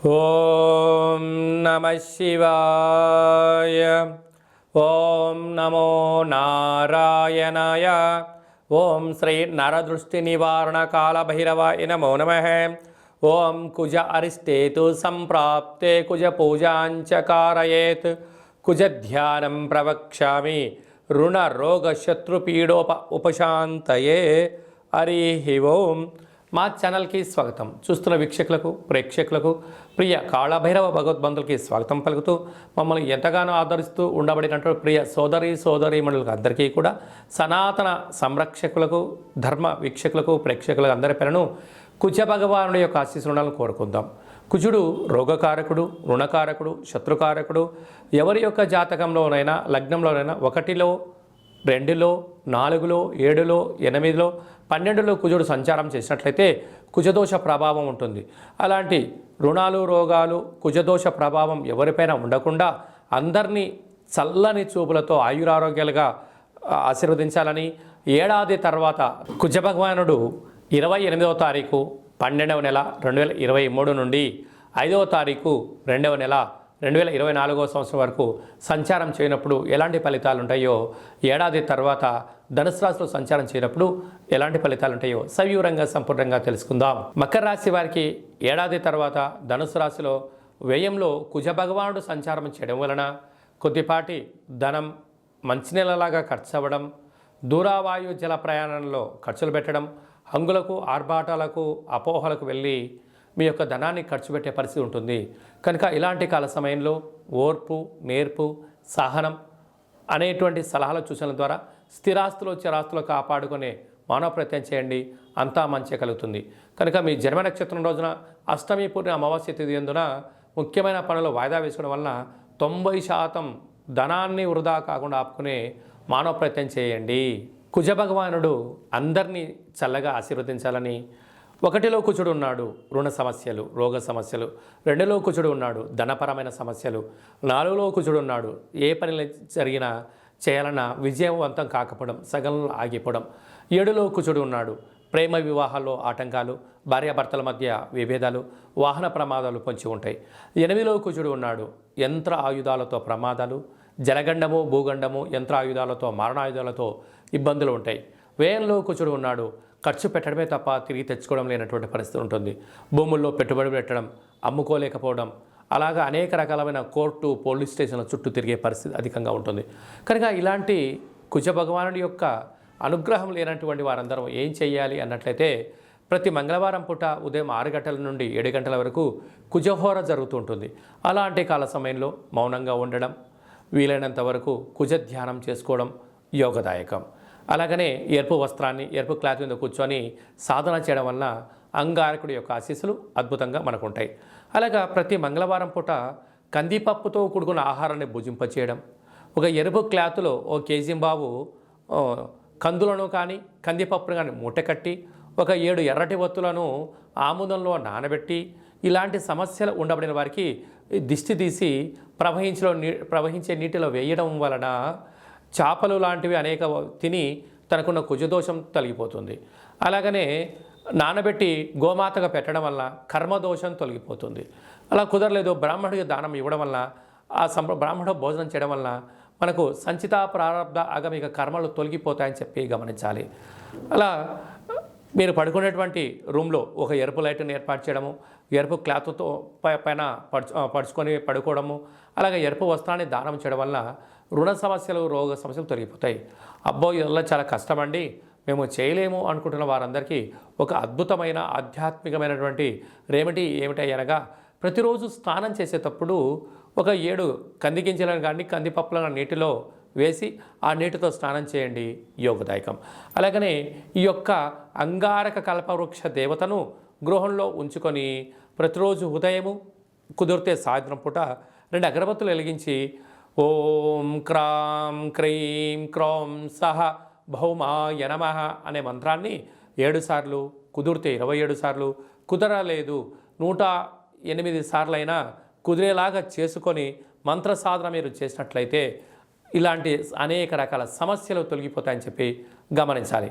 ఓం నమః శివాయ. ఓం నమో నారాయణాయ. ఓం శ్రీ నరదృష్టి నివారణ కాళభైరవాయ నమో నమః. ఓం కుజ అరిష్టేతు సంప్రాప్తే కుజ పూజాంచ కారయేత్. కుజ ధ్యానం ప్రవక్ష్యామి రుణ రోగ శత్రుపీడోప ఉపశాంతయే. హరి ఓం. మా ఛానల్కి స్వాగతం. చూస్తున్న వీక్షకులకు ప్రేక్షకులకు ప్రియ కాళభైరవ భగవద్బంధులకి స్వాగతం పలుకుతూ మమ్మల్ని ఎంతగానో ఆదరిస్తూ ఉండబడినటువంటి ప్రియ సోదరీమణులకు అందరికీ కూడా సనాతన సంరక్షకులకు ధర్మ వీక్షకులకు ప్రేక్షకులకు అందరి పేరును కుజ భగవానుడి యొక్క ఆశీస్సులను కోరుకుందాం. కుజుడు రోగకారకుడు, రుణకారకుడు, శత్రుకారకుడు. ఎవరి యొక్క జాతకంలోనైనా లగ్నంలోనైనా 1లో 2లో 4లో 7లో 8లో 12లో కుజుడు సంచారం చేసినట్లయితే కుజదోష ప్రభావం ఉంటుంది. అలాంటి రుణాలు రోగాలు కుజదోష ప్రభావం ఎవరిపైన ఉండకుండా అందరినీ చల్లని చూపులతో ఆయురారోగ్యాలుగా ఆశీర్వదించాలని ఏడాది తర్వాత కుజ భగవానుడు 28వ తారీఖు 12వ నెల 2023 నుండి 5వ తారీఖు 2వ నెల 2024వ సంవత్సరం వరకు సంచారం చేయనప్పుడు ఎలాంటి ఫలితాలు ఉంటాయో, ఏడాది తర్వాత ధనుసు రాశిలో సంచారం చేయనప్పుడు ఎలాంటి ఫలితాలు ఉంటాయో సవివరంగా సంపూర్ణంగా తెలుసుకుందాం. మకర రాశి వారికి ఏడాది తర్వాత ధనుసు రాశిలో వ్యయంలో కుజ భగవానుడు సంచారం చేయడం వలన కొద్దిపాటి ధనం మంచినీళ్ళలాగా ఖర్చు అవ్వడం, దూరావాయు జల ప్రయాణంలో ఖర్చులు పెట్టడం, హంగులకు ఆర్భాటాలకు అపోహలకు వెళ్ళి మీ యొక్క ధనాన్ని ఖర్చు పెట్టే పరిస్థితి ఉంటుంది. కనుక ఇలాంటి కాల సమయంలో ఓర్పు, నేర్పు, సహనం అనేటువంటి సలహాలు సూచనల ద్వారా స్థిరాస్తులు చిరాస్తులు కాపాడుకునే మానవ ప్రయత్నం చేయండి. అంతా మంచి కలుగుతుంది. కనుక మీ జన్మ నక్షత్రం రోజున అష్టమి పూర్ణ అమావాస్య తిథి ఎందున ముఖ్యమైన పనులు వాయిదా వేసుకోవడం వలన 90% ధనాన్ని వృధా కాకుండా ఆపుకునే మానవ ప్రయత్నం చేయండి. కుజ భగవానుడు అందరినీ చల్లగా ఆశీర్వదించాలని 1లో కుజుడు ఉన్నాడు రుణ సమస్యలు, రోగ సమస్యలు. 2లో కుజుడు ఉన్నాడు ధనపరమైన సమస్యలు. 4లో కుజుడు ఉన్నాడు ఏ పని జరిగినా చేయాలన్నా విజయవంతం కాకపోవడం, సగంలో ఆగిపోవడం. 7లో కుజుడు ఉన్నాడు ప్రేమ వివాహాల్లో ఆటంకాలు, భార్యాభర్తల మధ్య విభేదాలు, వాహన ప్రమాదాలు పొంచి ఉంటాయి. 8లో కుజుడు ఉన్నాడు యంత్ర ఆయుధాలతో ప్రమాదాలు, జలగండము, భూగండము, యంత్ర ఆయుధాలతో, మారణాయుధాలతో ఇబ్బందులు ఉంటాయి. వ్యయంలో కుజుడు ఉన్నాడు ఖర్చు పెట్టడమే తప్ప తిరిగి తెచ్చుకోవడం లేనటువంటి పరిస్థితి ఉంటుంది. భూముల్లో పెట్టుబడి పెట్టడం, అమ్ముకోలేకపోవడం, అలాగా అనేక రకాలమైన కోర్టు, పోలీస్ స్టేషన్ల చుట్టూ తిరిగే పరిస్థితి అధికంగా ఉంటుంది. కనుక ఇలాంటి కుజ భగవానుడి యొక్క అనుగ్రహం లేనటువంటి వారందరం ఏం చేయాలి అన్నట్లయితే ప్రతి మంగళవారం పూట ఉదయం 6 గంటల నుండి 7 గంటల వరకు కుజహోర జరుగుతూ ఉంటుంది. అలాంటి కాల సమయంలో మౌనంగా ఉండడం, వీలైనంత వరకు కుజ ధ్యానం చేసుకోవడం యోగదాయకం. అలాగనే ఎరుపు వస్త్రాన్ని, ఎరుపు క్లాత్ మీద కూర్చొని సాధన చేయడం వలన అంగారకుడి యొక్క ఆశీస్సులు అద్భుతంగా మనకు ఉంటాయి. అలాగా ప్రతి మంగళవారం పూట కందిపప్పుతో కూడుకున్న ఆహారాన్ని భుజింపచేయడం, ఒక ఎరుపు క్లాత్లో 1 కేజీ బావు కందులను కానీ కందిపప్పును కానీ మూటకట్టి ఒక 7 ఎర్రటి ఒత్తులను ఆముదంలో నానబెట్టి ఇలాంటి సమస్యలు ఉండబడిన వారికి దిష్టి తీసి ప్రవహించే నీటిలో వేయడం వలన చేపలు లాంటివి అనేక తిని తనకున్న కుజదోషం తొలగిపోతుంది. అలాగనే నానబెట్టి గోమాతగా పెట్టడం వల్ల కర్మదోషం తొలగిపోతుంది. అలా కుదరలేదు బ్రాహ్మణుడికి దానం ఇవ్వడం వల్ల, ఆ బ్రాహ్మణ భోజనం చేయడం వల్ల మనకు సంచిత ప్రారంభ ఆగమిక కర్మలు తొలగిపోతాయని చెప్పి గమనించాలి. అలా మీరు పడుకునేటువంటి రూమ్లో ఒక ఎరుపు లైట్ని ఏర్పాటు చేయడము, ఎరుపు క్లాత్తో పైన పడుచుకొని పడుకోవడము, అలాగే ఎరుపు వస్త్రాన్ని దానం చేయడం వల్ల రుణ సమస్యలు, రోగ సమస్యలు తొలగిపోతాయి. అబ్బో ఇలా చాలా కష్టమండి, మేము చేయలేము అనుకుంటున్న వారందరికీ ఒక అద్భుతమైన ఆధ్యాత్మికమైనటువంటి రెమెడీ ఏమిటనగా ప్రతిరోజు స్నానం చేసేటప్పుడు ఒక 7 కంది గింజలను కానీ కందిపప్పులను నీటిలో వేసి ఆ నీటితో స్నానం చేయండి, యోగదాయకం. అలాగనే ఈ యొక్క అంగారక కల్పవృక్ష దేవతను గృహంలో ఉంచుకొని ప్రతిరోజు ఉదయము కుదిరితే సాయంత్రం పూట 2 అగరబత్తులు వెలిగించి ఓం క్రాం క్రీం క్రోం సహ భౌమాయ నమః అనే మంత్రాన్ని 7 సార్లు, కుదిరితే 27 సార్లు, కుదరలేదు 108 సార్లైనా కుదిరేలాగా చేసుకొని మంత్ర సాధన మీరు చేసినట్లయితే ఇలాంటి అనేక రకాల సమస్యలు తొలగిపోతాయని చెప్పి గమనించాలి.